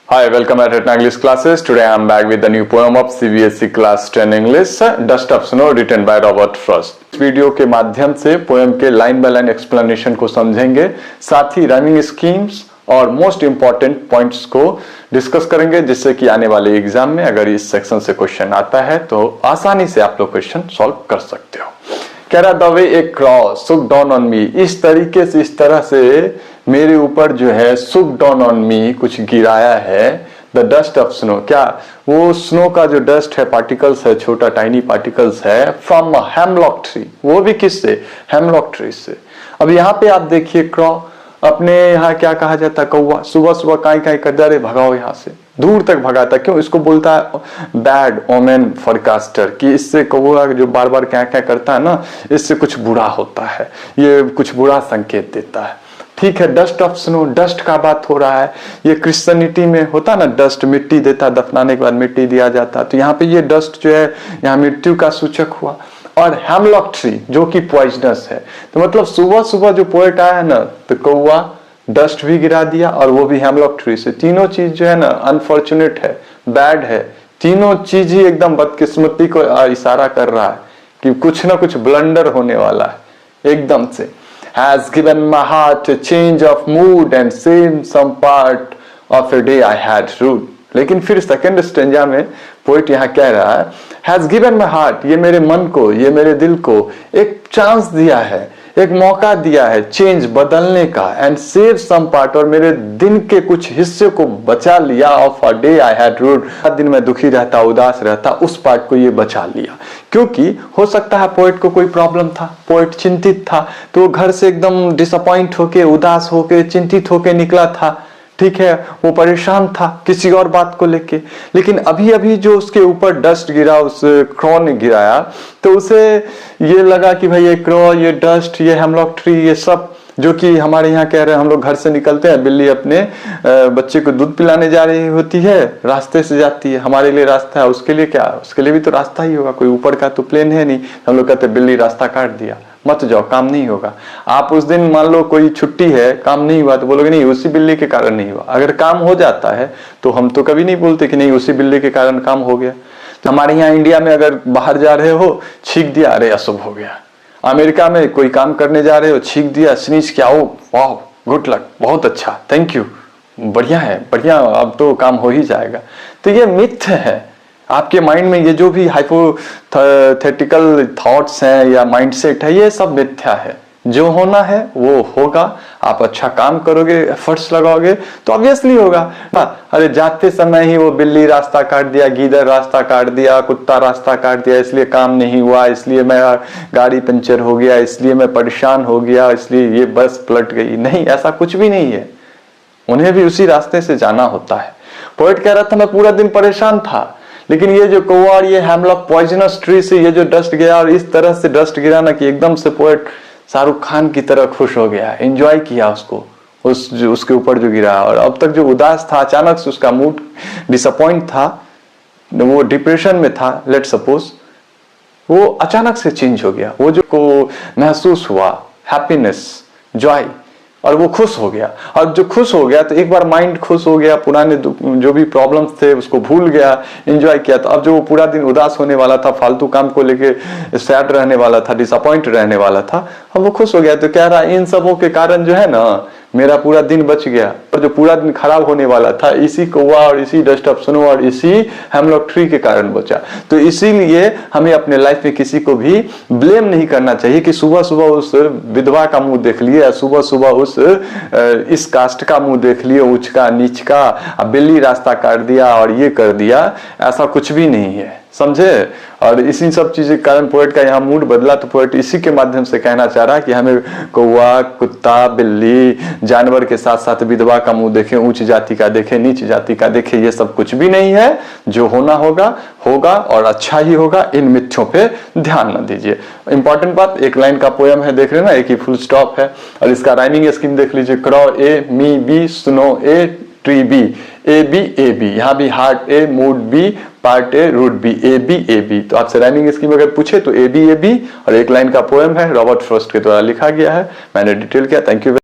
Hi, welcome at Ratna English classes. Today I am back with the new poem of CBSE class 10 English, Dust of Snow, written by Robert Frost. इस video के माध्यम से poem के line by line explanation को समझेंगे, साथ ही rhyming schemes और most important points को डिस्कस करेंगे, जिससे कि आने वाले एग्जाम में अगर इस सेक्शन से क्वेश्चन आता है तो आसानी से आप लोग क्वेश्चन सॉल्व कर सकते हो। कह रहा द वे ए क्रॉस सुक डाउन ऑन मी, इस तरीके से, इस तरह से मेरे ऊपर जो है सुक डाउन ऑन मी, कुछ गिराया है, द डस्ट ऑफ स्नो, क्या वो स्नो का जो डस्ट है, पार्टिकल्स है, छोटा टाइनी पार्टिकल्स है, फ्रॉम हेमलॉक ट्री, वो भी किससे, हेमलॉक ट्री से। अब यहाँ पे आप देखिए क्रॉ, अपने यहाँ क्या कहा जाता है, कौवा, सुबह सुबह काई काई कर जा रहे, भगाओ यहाँ से, दूर तक भगाता। क्यों? इसको बोलता है बैड ओमेन फॉरकास्टर, कि इससे कौवा जो बार बार क्या क्या करता है ना, इससे कुछ बुरा होता है, ये कुछ बुरा संकेत देता है। ठीक है, डस्ट ऑफ स्नो, डस्ट का बात हो रहा है। ये क्रिश्चियनिटी में होता ना, डस्ट मिट्टी देता, दफनाने के बाद मिट्टी दिया जाता, तो यहाँ पे ये डस्ट जो है यहाँ मृत्यु का सूचक हुआ। और हेमलॉक ट्री जो कि पॉइजनस है, तो मतलब सुबह सुबह जो पोएट आया है ना, तो कौवा डस्ट भी गिरा दिया और वो भी हेमलॉक ट्री से। तीनों चीज जो है ना अनफॉर्चुनेट है, बैड है, तीनों चीज ही एकदम बदकिस्मती को इशारा कर रहा है कि कुछ ना कुछ ब्लंडर होने वाला है एकदम से। Has given my heart a change of mood and same some part of a day I had rude. लेकिन फिर सेकंड स्टेंजा में पोइट यहाँ कह रहा है Has given my heart, ये मेरे मन को, ये मेरे दिल को एक चांस दिया है, एक मौका दिया है चेंज, बदलने का, एंड सेव सम पार्ट, और मेरे दिन के कुछ हिस्से को बचा लिया, of a day I had rued, हर दिन मैं दुखी रहता, उदास रहता, उस पार्ट को ये बचा लिया। क्योंकि हो सकता है पोएट को कोई प्रॉब्लम था, पोएट चिंतित था, तो घर से एकदम डिसअपॉइंट होके, उदास होके, चिंतित होके निकला था। ठीक है, वो परेशान था किसी और बात को लेके, लेकिन अभी अभी जो उसके ऊपर डस्ट गिरा, उस क्रॉ ने गिराया, तो उसे ये लगा कि भाई ये क्रॉ, ये डस्ट, ये हेमलॉक ट्री, ये सब जो कि हमारे यहाँ कह रहे हैं, हम लोग घर से निकलते हैं, बिल्ली अपने बच्चे को दूध पिलाने जा रही होती है, रास्ते से जाती है, हमारे लिए रास्ता है, उसके लिए क्या, उसके लिए भी तो रास्ता ही होगा, कोई ऊपर का तो प्लेन है नहीं। हम लोग कहते हैं बिल्ली रास्ता काट दिया, मत जाओ, काम नहीं होगा। आप उस दिन मान लो कोई छुट्टी है, काम नहीं हुआ, तो बोलोगे नहीं उसी बिल्ली के कारण नहीं हुआ। अगर काम हो जाता है तो हम तो कभी नहीं बोलते कि नहीं उसी बिल्ली के कारण काम हो गया। तो हमारे यहाँ इंडिया में अगर बाहर जा रहे हो, छींक दिया, अरे अशुभ हो गया। अमेरिका में कोई काम करने जा रहे हो, छींक दिया, स्नीज किया, ओ वाह गुड लक, बहुत अच्छा, थैंक यू, बढ़िया है, बढ़िया, अब तो काम हो ही जाएगा। तो ये मिथ है आपके माइंड में, ये जो भी हाइपोथेटिकल थॉट्स हैं या माइंडसेट है, ये सब मिथ्या है। जो होना है वो होगा, आप अच्छा काम करोगे, एफर्ट्स लगाओगे तो ऑब्वियसली होगा। अरे जाते समय ही वो बिल्ली रास्ता काट दिया, गीदड़ रास्ता काट दिया, कुत्ता रास्ता काट दिया, इसलिए काम नहीं हुआ, इसलिए मैं गाड़ी पंचर हो गया, इसलिए मैं परेशान हो गया, इसलिए ये बस पलट गई, नहीं, ऐसा कुछ भी नहीं है। उन्हें भी उसी रास्ते से जाना होता है। पोएट कह रहा था मैं पूरा दिन परेशान था, लेकिन ये जो कौवा और ये हेमलॉक पॉइजनस ट्री से ये जो डस्ट गया, और इस तरह से डस्ट गिरा ना कि एकदम से पोएट शाहरुख खान की तरह खुश हो गया, एंजॉय किया उसको, उसके ऊपर जो गिरा। और अब तक जो उदास था, अचानक से उसका मूड डिसअपॉइंट था, वो डिप्रेशन में था, लेट सपोज, वो अचानक से चेंज हो गया। वो जो को महसूस हुआ हैप्पीनेस, जॉय, और वो खुश हो गया। और जो खुश हो गया तो एक बार माइंड खुश हो गया, पुराने जो भी प्रॉब्लम्स थे उसको भूल गया, एंजॉय किया। तो अब जो वो पूरा दिन उदास होने वाला था, फालतू काम को लेके सैड रहने वाला था, डिसअपॉइंट रहने वाला था, अब वो खुश हो गया। तो कह रहा इन सबों के कारण जो है ना मेरा पूरा दिन बच गया, और जो पूरा दिन खराब होने वाला था इसी कौवा और इसी डस्ट ऑफ स्नो और इसी हेमलॉक ट्री के कारण बचा। तो इसीलिए हमें अपने लाइफ में किसी को भी ब्लेम नहीं करना चाहिए कि सुबह सुबह उस विधवा का मुंह देख लिए, सुबह सुबह उस इस कास्ट का मुंह देख लिए, ऊंच का नीच का, बिल्ली रास्ता काट दिया और ये कर दिया, ऐसा कुछ भी नहीं है, समझे। और इसी सब चीजें के कारण पोएट का यहाँ मूड बदला। तो पोएट इसी के माध्यम से कहना चाह रहा है कि हमें कौवा, कुत्ता, बिल्ली, जानवर के साथ साथ विधवा का मुंह देखें, उच्च जाति का देखें, नीच जाति का देखें, ये सब कुछ भी नहीं है। जो होना होगा होगा और अच्छा ही होगा, इन मिथ्यों पे ध्यान न दीजिए। इंपॉर्टेंट बात, एक लाइन का पोएम है, देख रहे ना, एक ही फुल स्टॉप है, और इसका राइमिंग स्कीम देख लीजिए, crow A, me B, snow A, tree B, A B, यहाँ भी heart A, mood B, part A, rued B, A B. तो आपसे राइमिंग स्कीम अगर पूछे तो ए बी, और एक लाइन का पोएम है, रॉबर्ट फ्रॉस्ट के द्वारा लिखा गया है, मैंने डिटेल किया। Thank you.